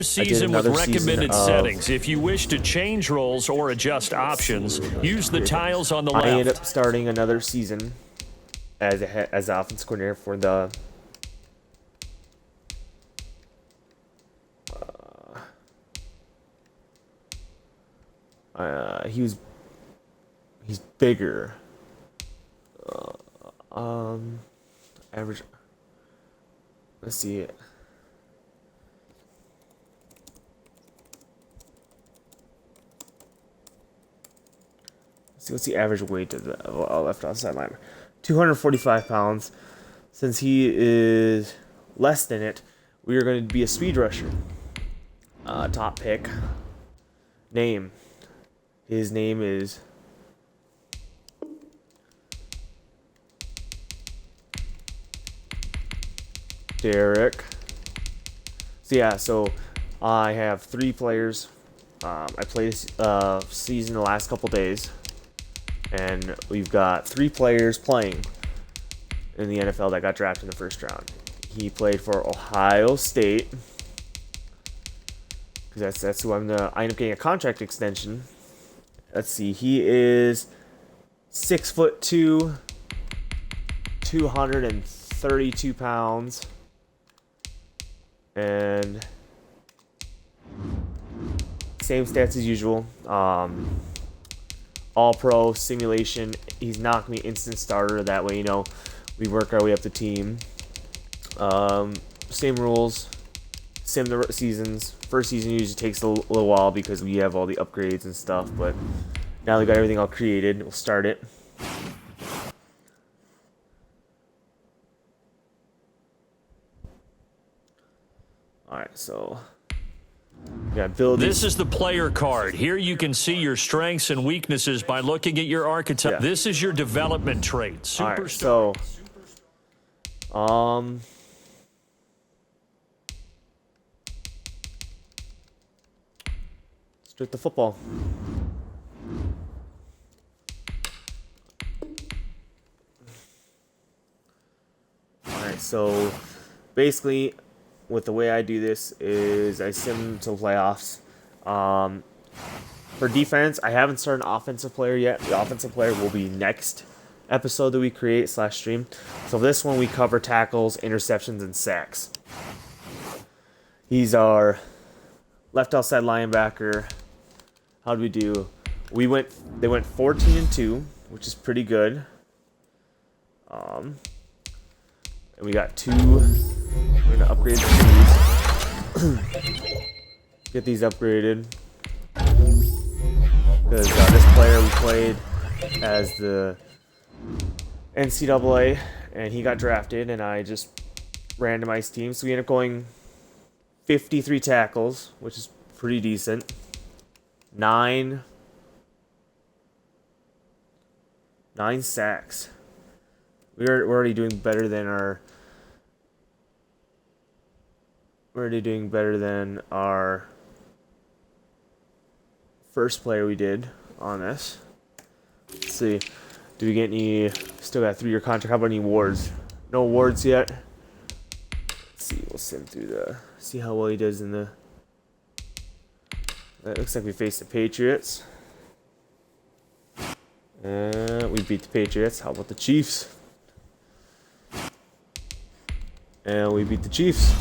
Season with recommended settings. If you wish to change roles or adjust options, use the tiles on the left. I ended up starting another season as the offense coordinator for the he's bigger. Average. Let's see it. See what's the average weight of the left outside lineman? 245 pounds. Since he is less than it, we are going to be a speed rusher. Top pick. Name. His name is Derek. So yeah, so I have 3 players. I played this season the last couple days, and we've got 3 players playing in the NFL that got drafted in the first round. He played for Ohio State, because that's who I ended up getting a contract extension. Let's see, he is 6'2", 232 pounds, and same stats as usual. All pro simulation. He's not gonna be instant starter. That way, we work our way up the team. Same rules, same seasons. First season usually takes a little while because we have all the upgrades and stuff. But now we got everything all created. We'll start it. All right, so. This is the player card. Here you can see your strengths and weaknesses by looking at your archetype. Yeah. This is your development trait. Superstar. All right, so, straight to football. All right, so basically, with the way I do this is I sim to playoffs. For defense, I haven't started an offensive player yet. The offensive player will be next episode that we create / stream. So this one we cover tackles, interceptions, and sacks. He's our left outside linebacker. How do we do? They went 14-2, which is pretty good. And we got 2. We're gonna upgrade these. Get these upgraded. Because this player we played as the NCAA, and he got drafted, and I just randomized teams. So we ended up going 53 tackles, which is pretty decent. 9 sacks. We're already doing better than our. We're already doing better than our first player we did on this. Let's see. Do we get any? Still got a 3-year contract. How about any awards? No awards yet. Let's see. We'll sim through see how well he does in the. That looks like we faced the Patriots. We beat the Patriots. How about the Chiefs? And we beat the Chiefs.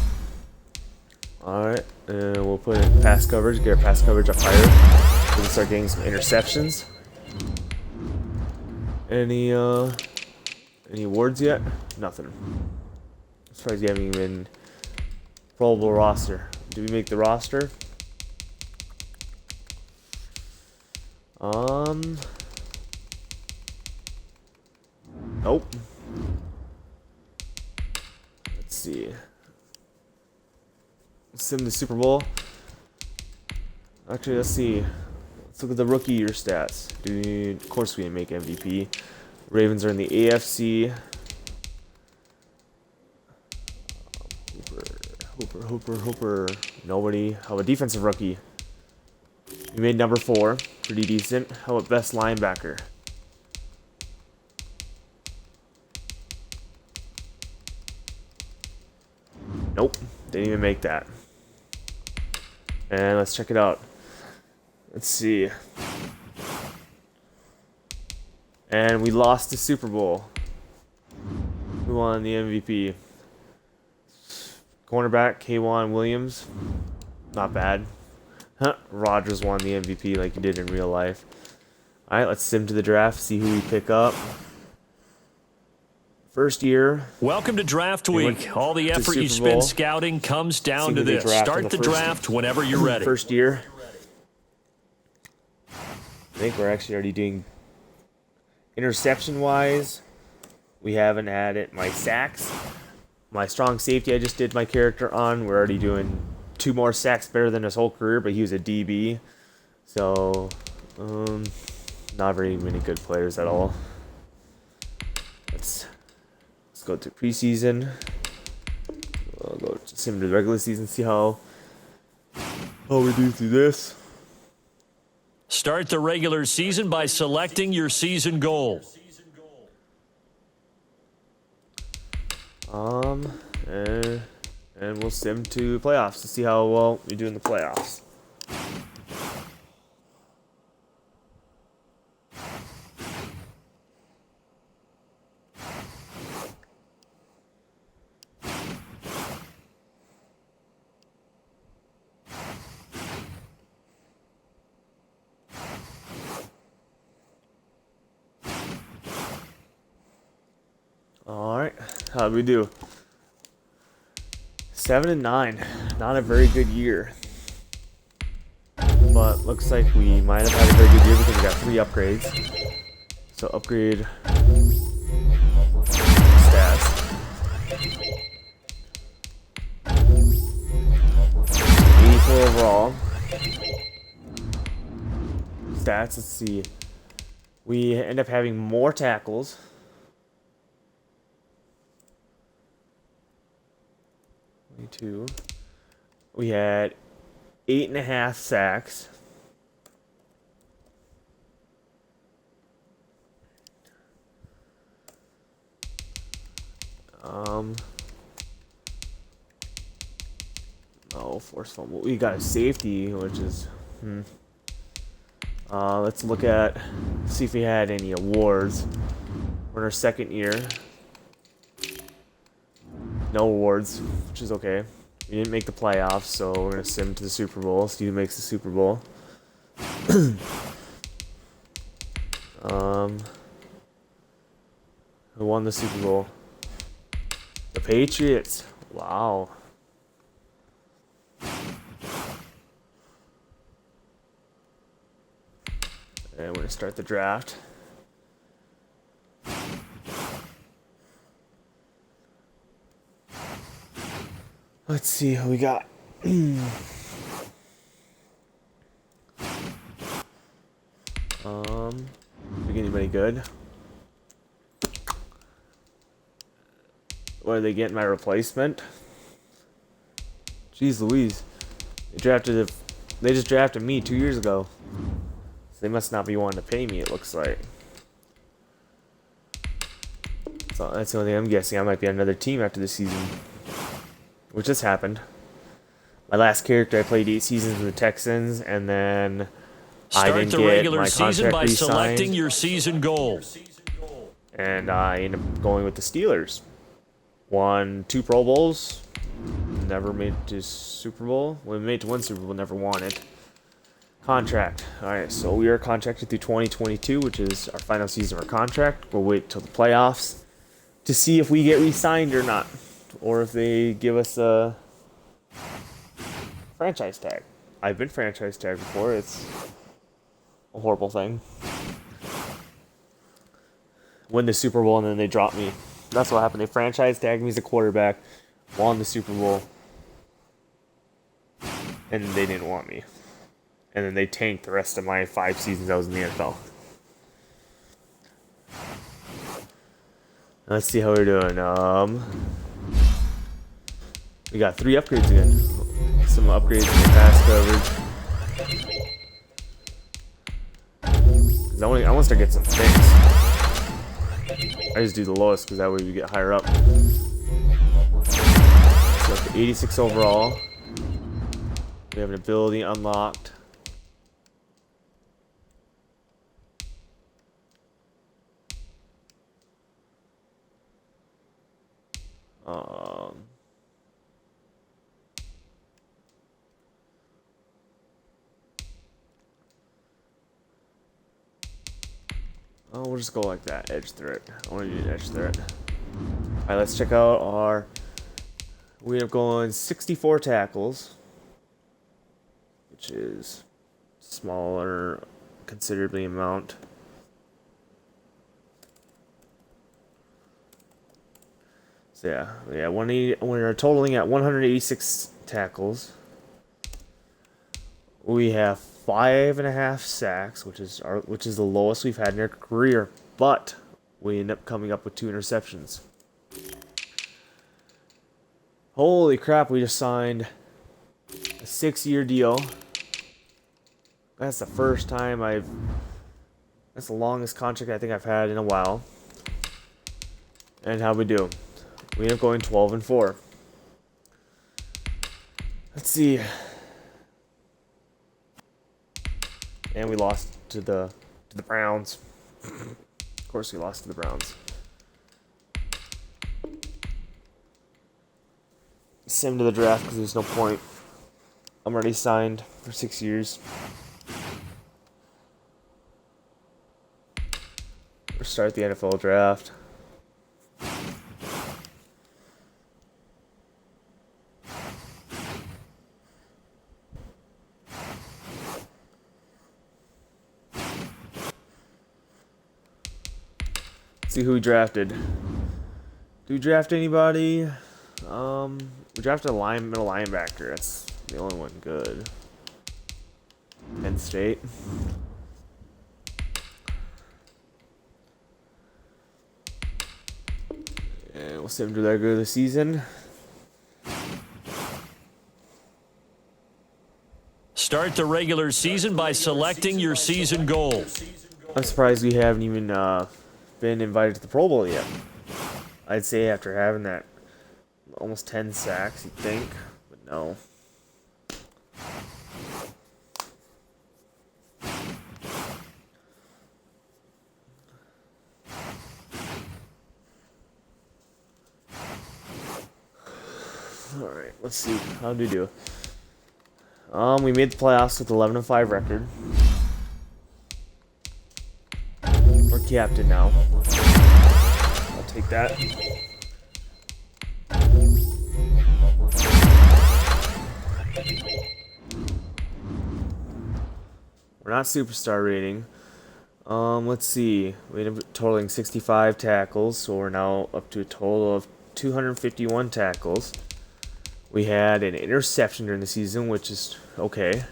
Alright, and we'll put in pass coverage, get our pass coverage up higher. We can start getting some interceptions. Any awards yet? Nothing. I'm surprised you haven't even probable roster. Did we make the roster? Nope. Let's see. Sim the Super Bowl. Actually, let's see. Let's look at the rookie year stats. Of course, we didn't make MVP. Ravens are in the AFC. Hooper. Nobody. How about defensive rookie? We made number 4. Pretty decent. How about best linebacker? Nope. Didn't even make that. And let's check it out. Let's see. And we lost the Super Bowl. Who won the MVP? Cornerback, K'Wan Williams. Not bad. Huh. Rodgers won the MVP like he did in real life. Alright, let's sim to the draft, see who we pick up. First year. Welcome to Draft Week. All the effort you spend scouting comes down to this. Start the draft whenever you're ready. First year. I think we're actually already doing interception-wise. We haven't had it. My sacks. My strong safety I just did my character on. We're already doing 2 more sacks better than his whole career, but he was a DB. So, not very many good players at all. Let's go to preseason. We'll go sim to the regular season, see how we do through this. Start the regular season by selecting your season goal. And we'll sim to playoffs to see how well we do in the playoffs. Alright, how'd we do? 7-9. Not a very good year. But looks like we might have had a very good year because we got 3 upgrades. So upgrade stats. 84 overall. Stats, let's see. We end up having more tackles. We had 8.5 sacks. No forced fumble. We got a safety, which is let's look at see if we had any awards. We're in our second year. No awards, which is okay. We didn't make the playoffs, so we're gonna sim to the Super Bowl. See who makes the Super Bowl. Who won the Super Bowl? The Patriots. Wow. And we're gonna start the draft. Let's see who we got. We get anybody good? What are they getting my replacement? Jeez Louise. They just drafted me 2 years ago. So they must not be wanting to pay me, it looks like. So that's the only thing I'm guessing. I might be on another team after this season. Which has happened. My last character, I played 8 seasons in the Texans, and then I didn't get my contract re-signed. Selecting your season goal. And I ended up going with the Steelers. Won 2 Pro Bowls. Never made it to Super Bowl. We made it to 1 Super Bowl, never won it. Contract. Alright, so we are contracted through 2022, which is our final season of our contract. We'll wait till the playoffs to see if we get re-signed or not. Or if they give us a franchise tag. I've been franchise tagged before. It's a horrible thing. Win the Super Bowl and then they drop me. That's what happened. They franchise tagged me as a quarterback, won the Super Bowl, and they didn't want me. And then they tanked the rest of my 5 seasons I was in the NFL. Let's see how we're doing. We got 3 upgrades again. Some upgrades in the pass coverage. I want to start getting some things. I just do the lowest because that way we get higher up. So 86 overall. We have an ability unlocked. Oh, we'll just go like that. Edge threat. I want to do an edge threat. Alright, let's check out our... We end up going 64 tackles, which is smaller considerably amount. So yeah, 180. We're totaling at 186 tackles. We have 5.5 sacks, which is the lowest we've had in our career. But we end up coming up with 2 interceptions. Holy crap! We just signed a 6-year deal. That's the first time That's the longest contract I think I've had in a while. And how we do? We end up going 12-4. Let's see. And we lost to the Browns. Of course, we lost to the Browns. Send him to the draft because there's no point. I'm already signed for 6 years. Or start the NFL draft. See who we drafted. Do we draft anybody? We drafted a middle linebacker. That's the only one good. Penn State. And we'll send him to the regular season. Start the regular season by selecting your season goal. I'm surprised we haven't even been invited to the Pro Bowl yet. I'd say after having that almost 10 sacks, you'd think, but no. Alright, let's see. How do we do? We made the playoffs with 11-5 record. We're captain now. I'll take that. We're not superstar rating. Let's see. We ended up totaling 65 tackles, so we're now up to a total of 251 tackles. We had an interception during the season, which is okay.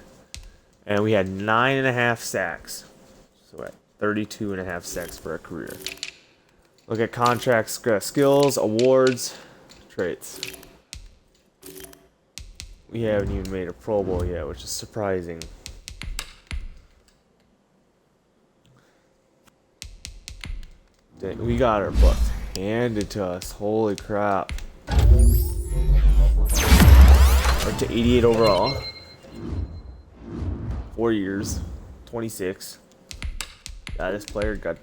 And we had 9.5 sacks. So at 32.5 sacks for our career. Look at contracts, skills, awards, traits. We haven't even made a Pro Bowl yet, which is surprising. Dang, we got our butts handed to us. Holy crap. Up to 88 overall. 4 years. 26. Yeah, this player got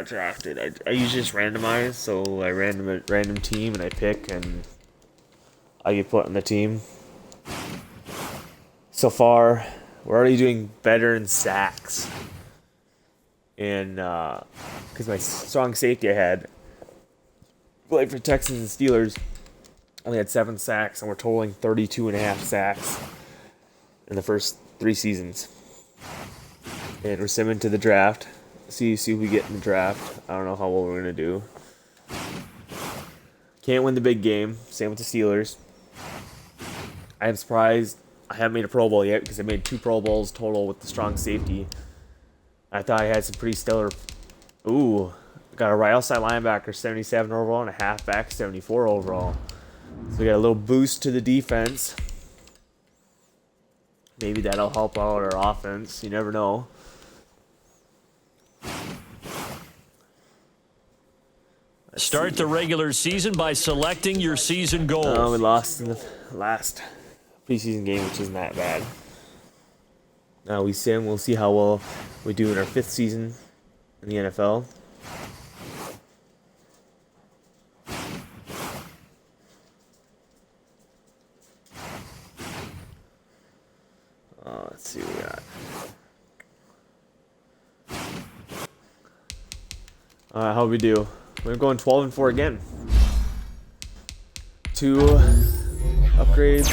drafted. I usually just randomize, so I random team and I pick and I get put on the team. So far, we're already doing better in sacks. And because my strong safety I had, played for Texans and Steelers, only had 7 sacks, and we're totaling 32.5 sacks in the first 3 seasons. And we're sending to the draft. See who we get in the draft. I don't know how well we're gonna do. Can't win the big game. Same with the Steelers. I am surprised I haven't made a Pro Bowl yet because I made 2 Pro Bowls total with the strong safety. I thought I had some pretty stellar. Ooh, got a right outside linebacker 77 overall and a halfback 74 overall. So we got a little boost to the defense. Maybe that'll help out our offense. You never know. Start the regular season by selecting your season goal. We lost in the last preseason game, which isn't that bad. Now we'll see how well we do in our 5th season in the NFL. Let's see what we got. How we do? We're going 12-4 again. 2 upgrades.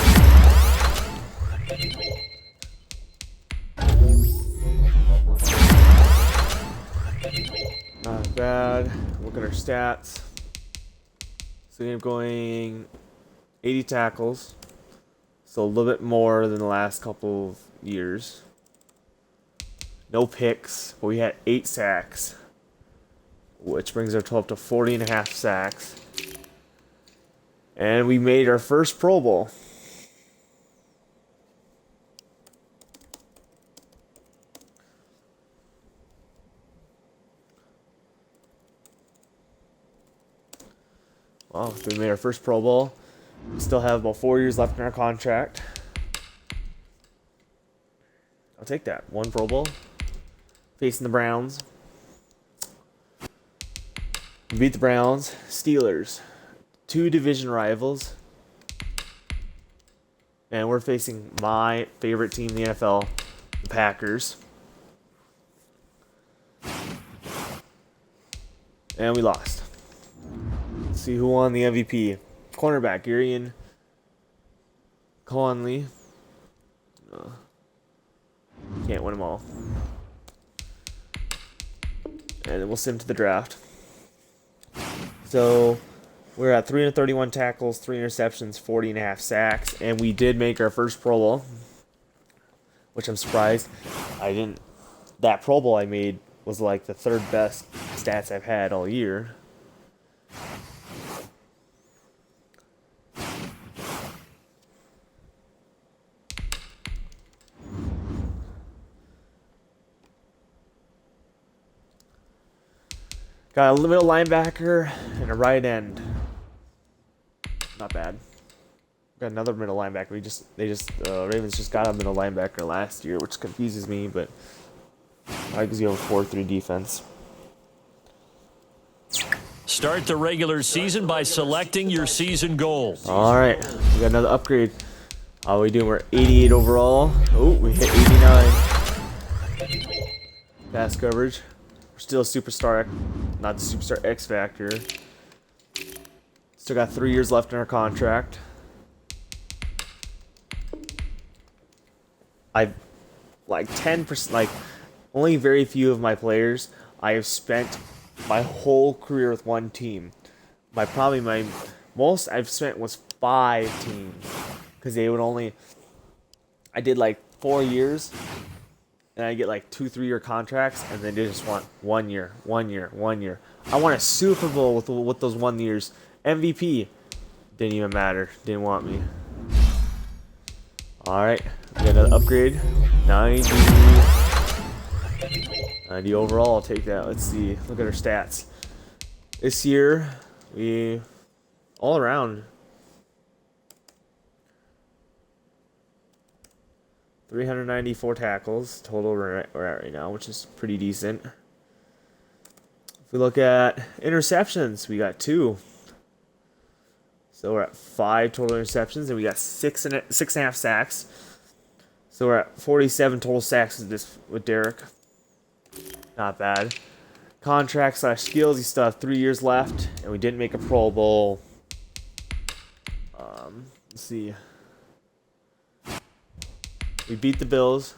Not bad. Look at our stats. So we end up going 80 tackles. So a little bit more than the last couple of years. No picks, but we had 8 sacks, which brings our total up to 40.5 sacks. And we made our first Pro Bowl. Well, so we made our first Pro Bowl. We still have about 4 years left in our contract. I'll take that. 1 Pro Bowl. Facing the Browns. We beat the Browns. Steelers. 2 division rivals. And we're facing my favorite team in the NFL, the Packers. And we lost. Let's see who won the MVP. Cornerback, Arian Conley. Can't win them all. And then we'll send him to the draft. So we're at 331 tackles, 3 interceptions, 40.5 sacks, and we did make our first Pro Bowl, which I'm surprised. That Pro Bowl I made was like the 3rd best stats I've had all year. Got a middle linebacker and a right end. Not bad. Got another middle linebacker. Ravens just got a middle linebacker last year, which confuses me, but I guess you have a 4-3 defense. Start the regular season by selecting your season goals. All right, we got another upgrade. How are we doing? We're 88 overall. Oh, we hit 89. Pass coverage. Still a superstar, not the superstar X Factor. Still got 3 years left in our contract. I've like 10%, like only very few of my players I have spent my whole career with one team. My most I've spent was 5 teams, because they would only. I did like 4 years. And I get like 2-3 year contracts, and then they just want 1 year, 1 year, 1 year. I want a Super Bowl with those 1 years. MVP didn't even matter. Didn't want me. All right, we got another upgrade. 90 overall. I'll take that. Let's see. Look at our stats. This year, we all around 394 tackles total we're at right now, which is pretty decent. If we look at interceptions, we got 2. So we're at 5 total interceptions, and we got 6.5 sacks. So we're at 47 total sacks with Derek. Not bad. Contract / skills, you still have 3 years left, and we didn't make a Pro Bowl. Let's see. We beat the Bills.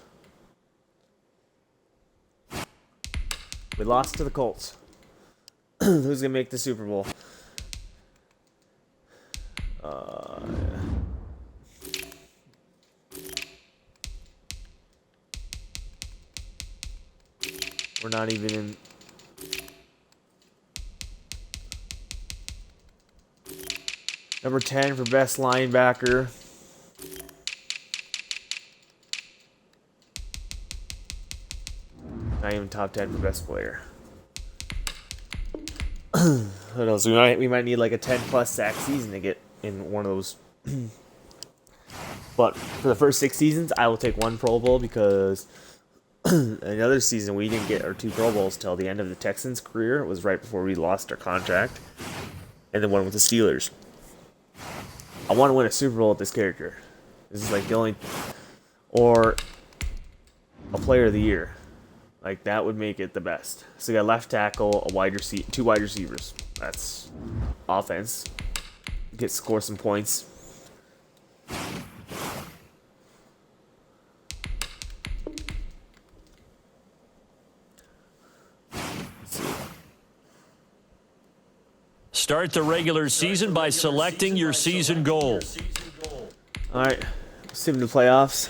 We lost to the Colts. Who's going to make the Super Bowl? We're not even in. Number 10 for best linebacker. Not even top 10 for best player. Who knows? We might need like a 10+ sack season to get in one of those But for the first 6 seasons, I will take 1 Pro Bowl because another season we didn't get our 2 Pro Bowls till the end of the Texans' career. It was right before we lost our contract, and then one with the Steelers. I want to win a Super Bowl with this character. This is like the only, or a Player of the Year. Like that would make it the best. So you got left tackle, a wide receiver, 2 wide receivers. That's offense. Score some points. Start the regular season by selecting your season goal. All right, sim to playoffs.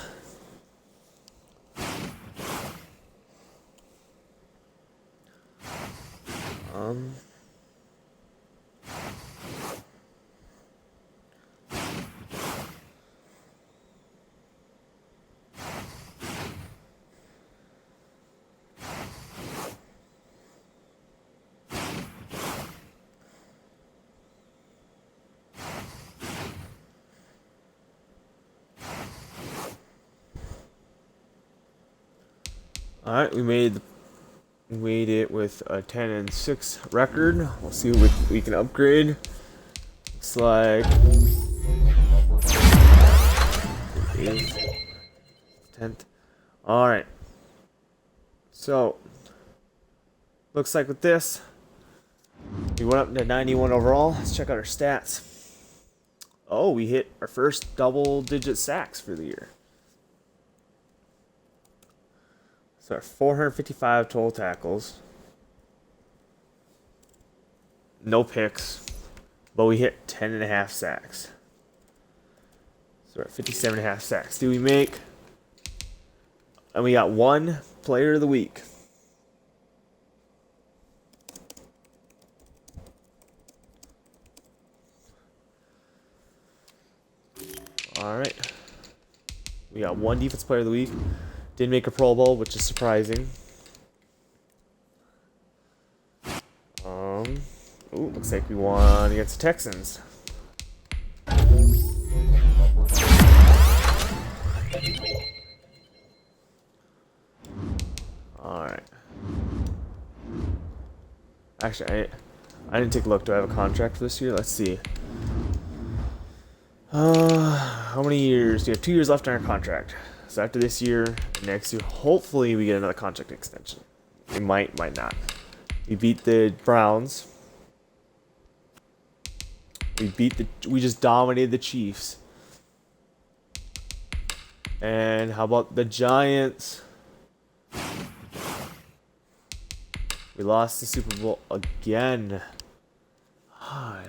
All right, we made it with a 10-6 record. We'll see what we can upgrade. Looks like 8th, 10th. All right. So looks like with this, we went up to 91 overall. Let's check out our stats. Oh, we hit our first double-digit sacks for the year. So 455 total tackles. No picks. But we hit 10.5 sacks. So we're at 57.5 sacks. Do we make? And we got 1 Player of the Week. Alright. We got 1 Defense Player of the Week. Did make a Pro Bowl, which is surprising. Ooh, looks like we won against the Texans. Alright. Actually, I didn't take a look. Do I have a contract for this year? Let's see. How many years? We have 2 years left on our contract. So after this year, next year, hopefully we get another contract extension. We might not. We beat the Browns. We just dominated the Chiefs. And how about the Giants? We lost the Super Bowl again. God.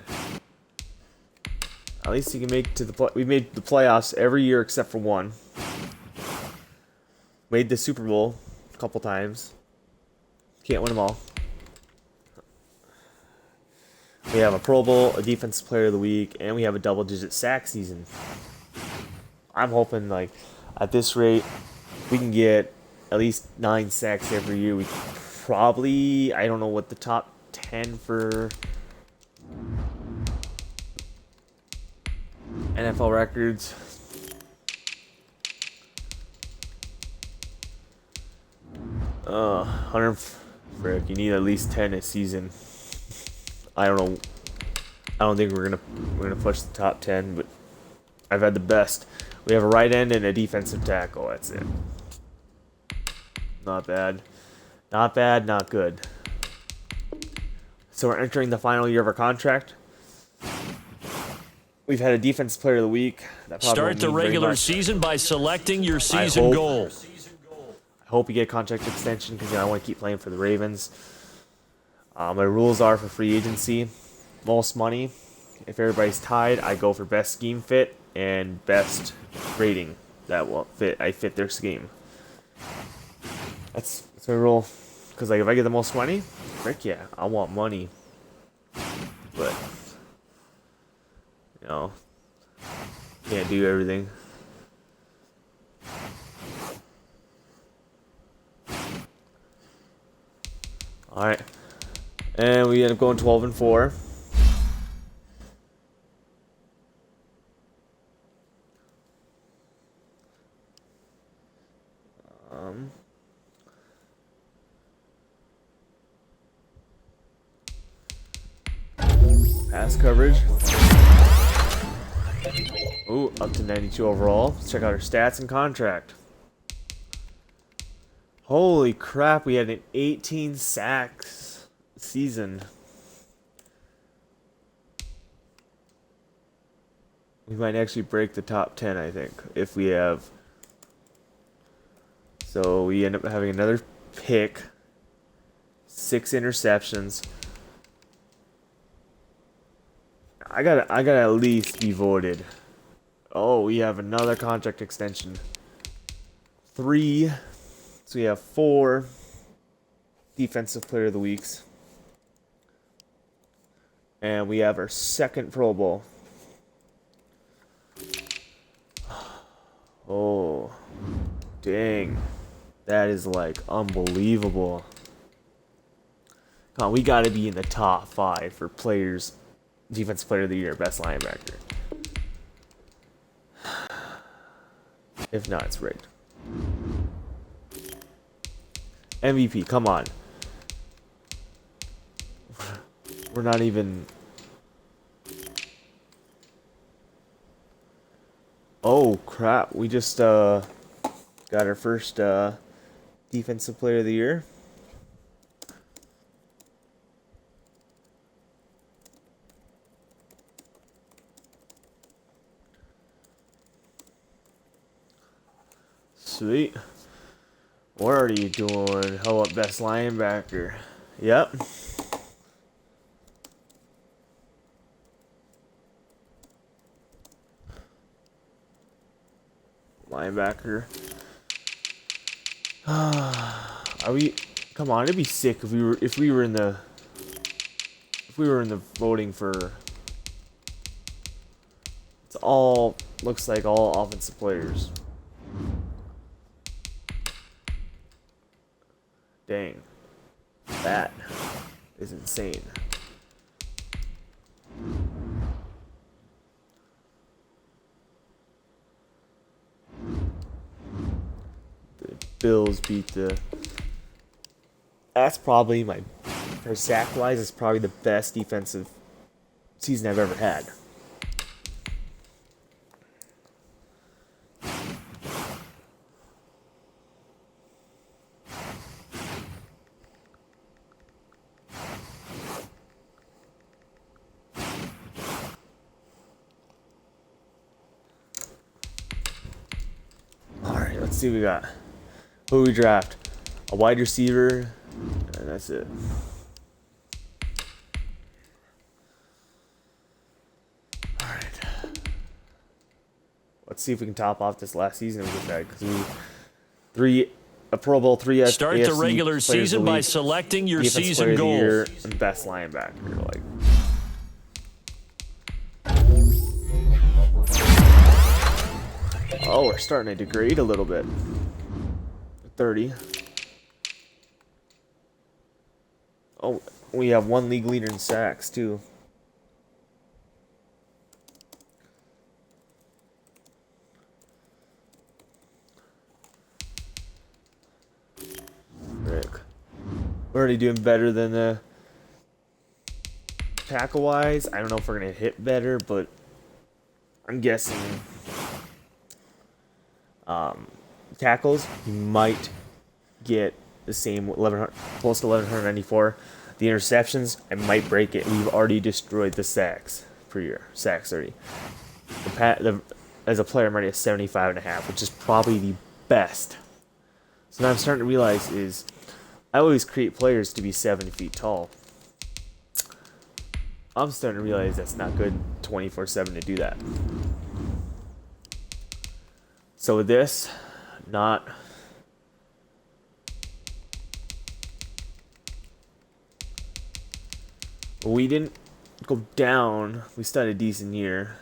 At least you can make it to the we made the playoffs every year except for 1. Made the Super Bowl a couple times. Can't win them all. We have a Pro Bowl, a Defensive Player of the Week, and we have a double-digit sack season. I'm hoping, like, at this rate, we can get at least 9 sacks every year. We probably, I don't know what the top 10 for NFL records. Frick, you need at least 10 a season. I don't know. I don't think we're gonna push the top 10, but I've had the best. We have a right end and a defensive tackle. That's it. Not bad. Not bad, not good. So we're entering the final year of our contract. We've had a Defensive Player of the Week. Start the regular season by selecting your season goal. I hope we get a contract extension because I want to keep playing for the Ravens. My rules are for free agency, most money. If everybody's tied, I go for best scheme fit and best rating that will fit. I fit their scheme. That's my rule. Because like if I get the most money, frick yeah, I want money. But you know, can't do everything. All right, and we end up going 12-4. Pass coverage. Ooh, up to 92 overall. Let's check out her stats and contract. Holy crap, we had an 18 sacks season. We might actually break the top 10, I think, if we have. So we end up having another pick, 6 interceptions. I gotta at least be voted. Oh, we have another contract extension. 3. So we have 4 Defensive Player of the Weeks. And we have our second Pro Bowl. Oh, dang. That is like unbelievable. Come on, we gotta be in the top 5 for players, Defensive Player of the Year, best linebacker. If not, it's rigged. MVP, come on. We're not even... Oh, crap. We just got our first Defensive Player of the Year. Sweet. What are you doing? How about best linebacker? Yep. Linebacker. Are we? Come on, it'd be sick if we were in the voting for. It's all looks like all offensive players. Dang. That is insane. The Bills beat the... That's probably for sack-wise, it's probably the best defensive season I've ever had. Let's see what we got. Who we draft? A wide receiver, and that's it. Alright. Let's see if we can top off this last season we just had, because a Pro Bowl, 3 Start AFC the regular season by selecting your season goals. And best linebacker. Like, oh, we're starting to degrade a little bit. 30. Oh, we have 1 league leader in sacks, too. Rick. We're already doing better than the tackle-wise. I don't know if we're going to hit better, but I'm guessing... tackles, you might get the same 1100, close to 1194. The interceptions, I might break it. We've already destroyed the sacks per year. Sacks 30. As a player, I'm already at 75.5, which is probably the best. So now I'm starting to realize is I always create players to be 7 feet tall. I'm starting to realize that's not good 24/7 to do that. So with this, we didn't go down. We started a decent year.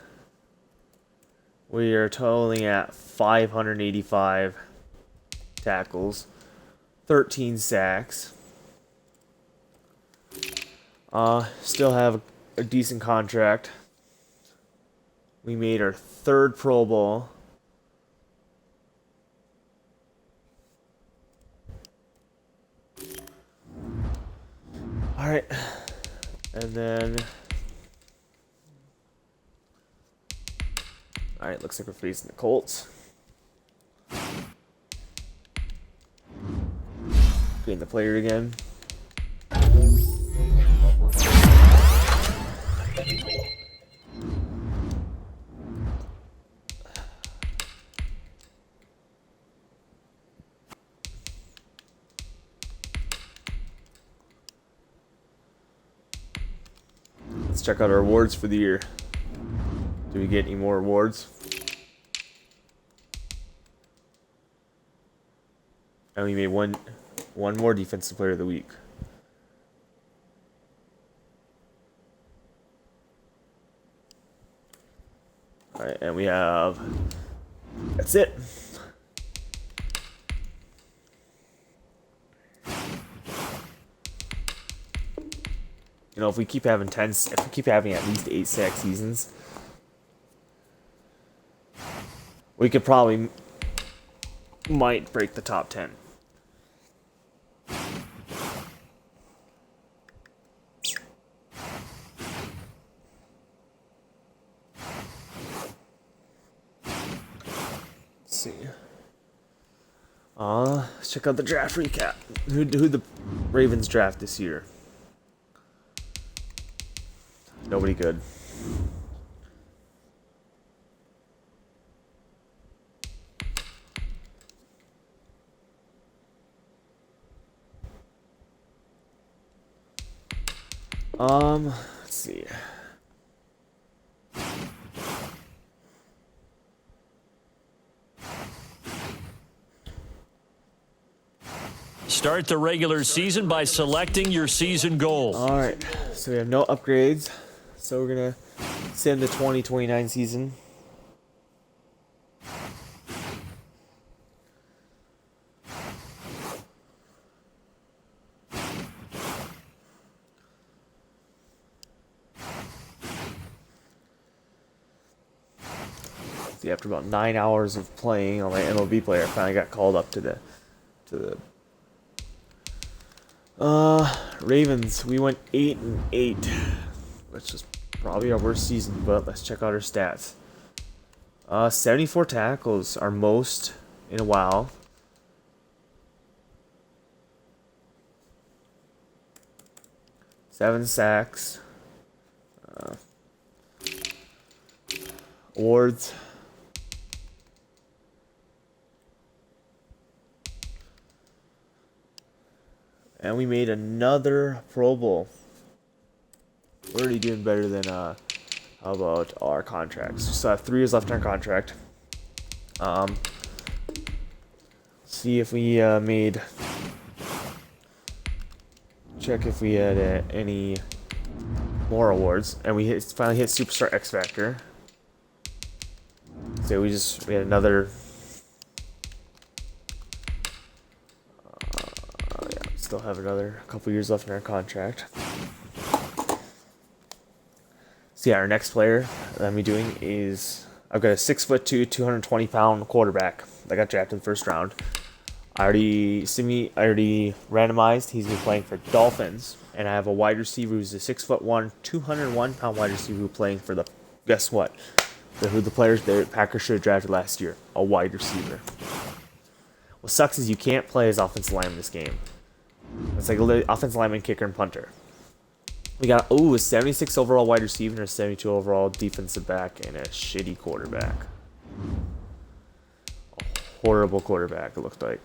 We are totaling at 585 tackles, 13 sacks. Still have a decent contract. We made our 3rd Pro Bowl. Alright, and then Alright, looks like we're facing the Colts. Getting the player again. Let's check out our awards for the year. Do we get any more awards? And we made one more defensive player of the week. Alright, and we have... That's it. You know, if we keep having at least 8 sack seasons, we could probably might break the top 10. Let's see. Let's check out the draft recap. Who the Ravens draft this year? Nobody good. Let's see. Start the regular season by selecting your season goal. All right, so we have no upgrades. So we're gonna send the 2029 season. See, after about 9 hours of playing on my MLB player, I finally got called up to the Ravens. We went 8-8, which is probably our worst season, but let's check out our stats. 74 tackles, our most in a while. Seven sacks. Awards. And we made another Pro Bowl. We're already doing better than, how about our contracts? We still have 3 years left on our contract. See if we, check if we had any more awards. And we finally hit Superstar X Factor. So we had another... Still have another couple years left in our contract. So yeah, our next player that I'm doing is I've got a 6'2", 220-pound quarterback that got drafted in the first round. I already randomized. He's been playing for Dolphins, and I have a wide receiver who's a 6'1", 201-pound wide receiver who's playing for the guess what? Who the players the Packers should have drafted last year? A wide receiver. What sucks is you can't play as offensive lineman in this game. It's like offensive lineman, kicker, and punter. We got a 76 overall wide receiver, a 72 overall defensive back, and a shitty quarterback. A horrible quarterback, it looked like.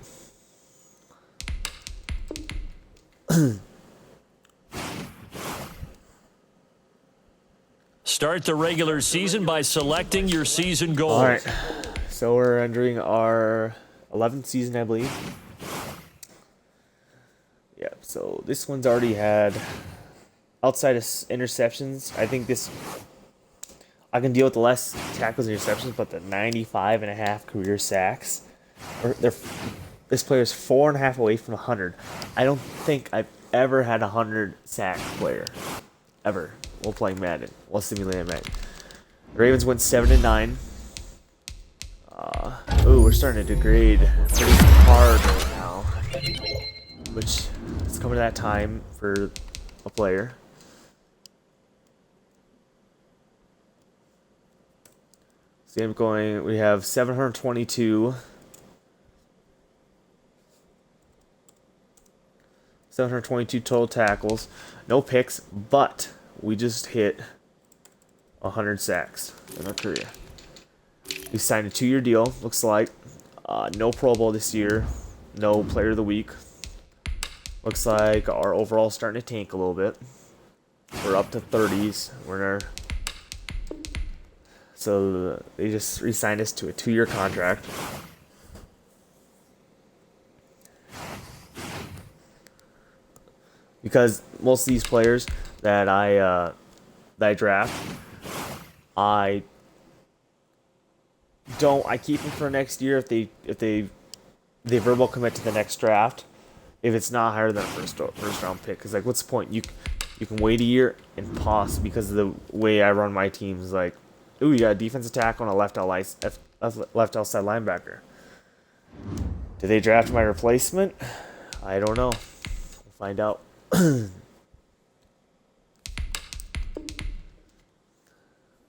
Start the regular season by selecting your season goal. All right, so we're entering our 11th season, I believe. Yeah, so this one's already had, outside of interceptions, I think I can deal with the less tackles and interceptions, but the 95.5 career sacks, this player's 4.5 away from 100. I don't think I've ever had a 100 sack player, ever. While playing Madden, while simulating Madden. The Ravens went 7-9. We're starting to degrade pretty hard right now, which is coming to that time for a player. So Same going. We have 722. 722 total tackles. No picks, but we just hit 100 sacks in our career. We signed a 2-year deal, looks like. No Pro Bowl this year. No Player of the Week. Looks like our overall starting to tank a little bit. We're up to 30s. We're in our... So they just re-signed us to a 2-year contract. Because most of these players that I draft, I keep them for next year if they verbal commit to the next draft. If it's not higher than a first round pick, because like, what's the point? You can wait a year and pause because of the way I run my teams. Like, ooh, you got a defensive tackle and a left outside linebacker. Did they draft my replacement? I don't know. We'll find out. I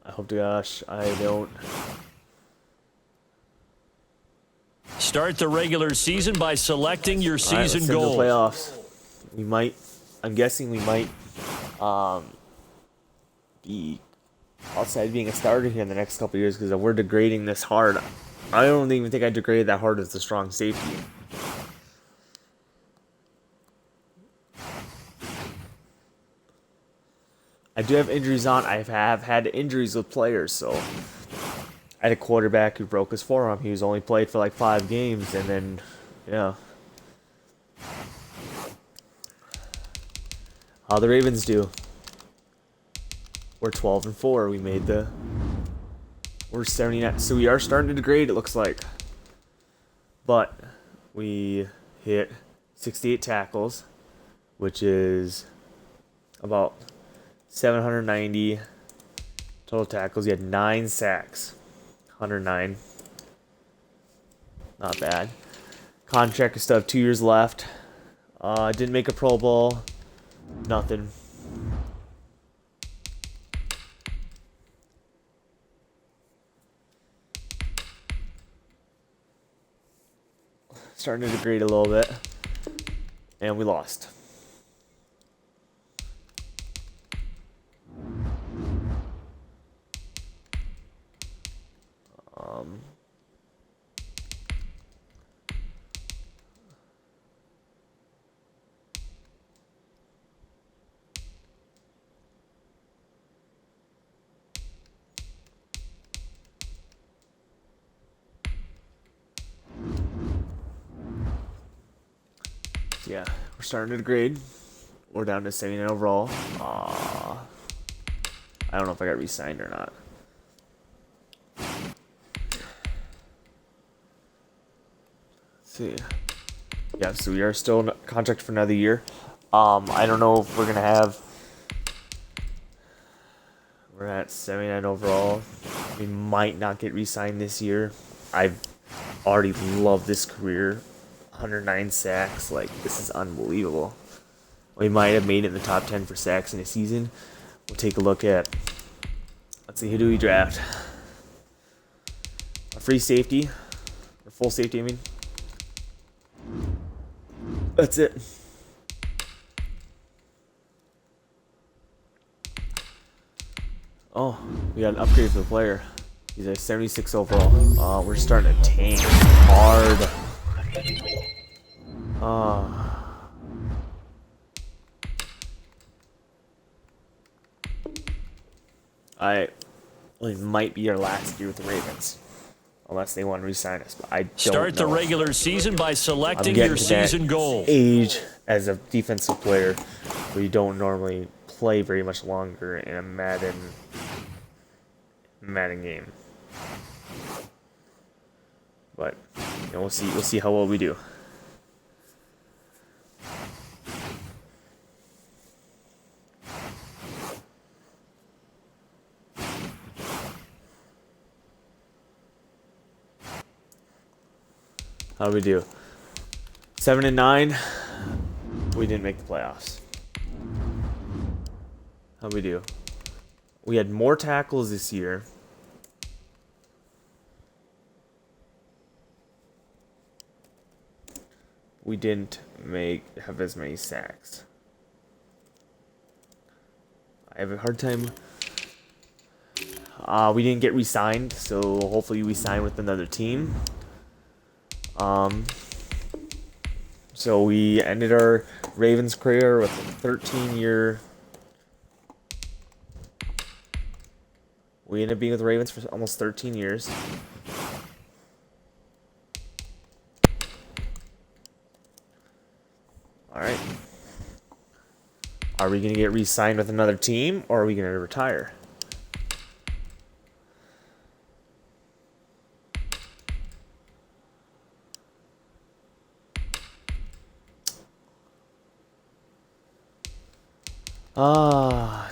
hope to gosh I don't. Start the regular season by selecting your season goal. goals. Playoffs. We might. I'm guessing we might be outside being a starter here in the next couple of years because if we're degrading this hard, I don't even think I degraded that hard as a strong safety. I do have injuries on. I have had injuries with players, so I had a quarterback who broke his forearm. He was only played for like 5 games, and then, yeah. How the Ravens do. We're 12-4. We made the... We're 79. So we are starting to degrade, it looks like. But we hit 68 tackles, which is about 790 total tackles. He had 9 sacks. 109. Not bad. Contract is still have 2 years left. Didn't make a Pro Bowl. Nothing. Starting to degrade a little bit. And we lost. Yeah, we're starting to degrade. We're down to 79 overall. I don't know if I got re-signed or not. Let's see. Yeah, so we are still in contract for another year. I don't know if we're gonna have. We're at 79 overall. We might not get re-signed this year. I've already loved this career. 109 sacks, like, this is unbelievable. We might have made it in the top 10 for sacks in a season. We'll take a look at, let's see, who do we draft? A free safety, or full safety, I mean. That's it. Oh, we got an upgrade for the player. He's at 76 overall. We're starting to tank hard. It might be our last year with the Ravens, unless they want to re-sign us. But I don't Start know. the regular season by selecting your season goal. Age as a defensive player, where you don't normally play very much longer in a Madden game. But you know, we'll see how well we do. How do we do? 7-9. We didn't make the playoffs. How do we do? We had more tackles this year. we didn't have as many sacks. I have a hard time. We didn't get re-signed, so hopefully we sign with another team. So we ended our Ravens career with a 13-year. We ended up being with the Ravens for almost 13 years. All right. Are we going to get re-signed with another team, or are we going to retire?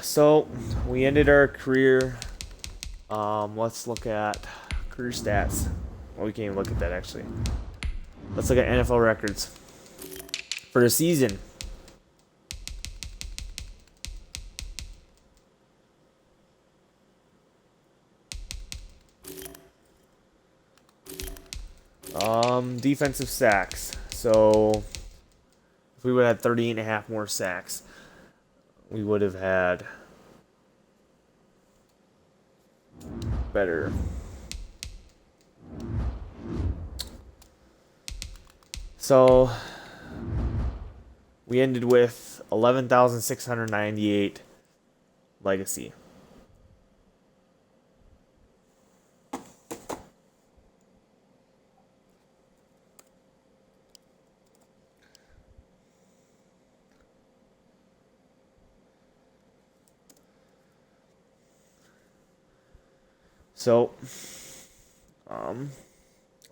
So we ended our career. Let's look at career stats. Well, we can't even look at that actually. Let's look at NFL records for the season. Defensive sacks. So if we would have had 30.5 more sacks, we would have had better. So we ended with 11,698 legacy. So,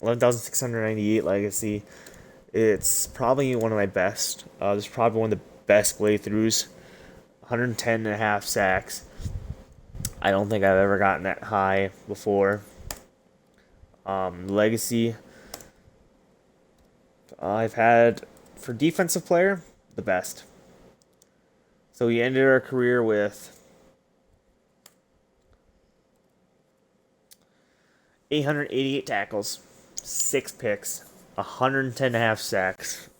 11,698 legacy. It's probably one of my best. This is probably one of the best playthroughs. 110.5 sacks. I don't think I've ever gotten that high before. Legacy. I've had, for defensive player, the best. So we ended our career with 888 tackles, 6 picks, 110.5 sacks.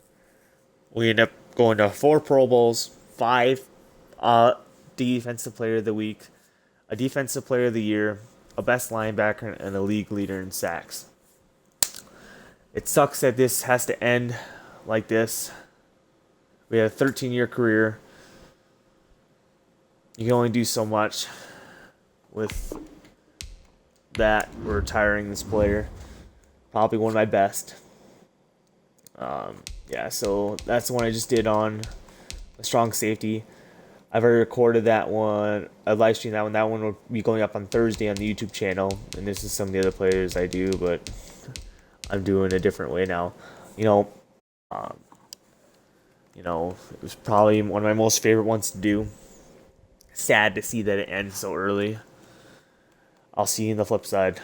We end up going to 4 Pro Bowls, 5 Defensive Player of the Week, a Defensive Player of the Year, a Best Linebacker, and a league leader in sacks. It sucks that this has to end like this. We had a 13-year career. You can only do so much with that. We're retiring this player. Probably one of my best. Yeah, so that's the one I just did on a strong safety. I've already recorded that one. I live streamed that one. That one will be going up on Thursday on the YouTube channel. And this is some of the other players I do, but I'm doing a different way now. It was probably one of my most favorite ones to do. Sad to see that it ends so early. I'll see you in the flip side.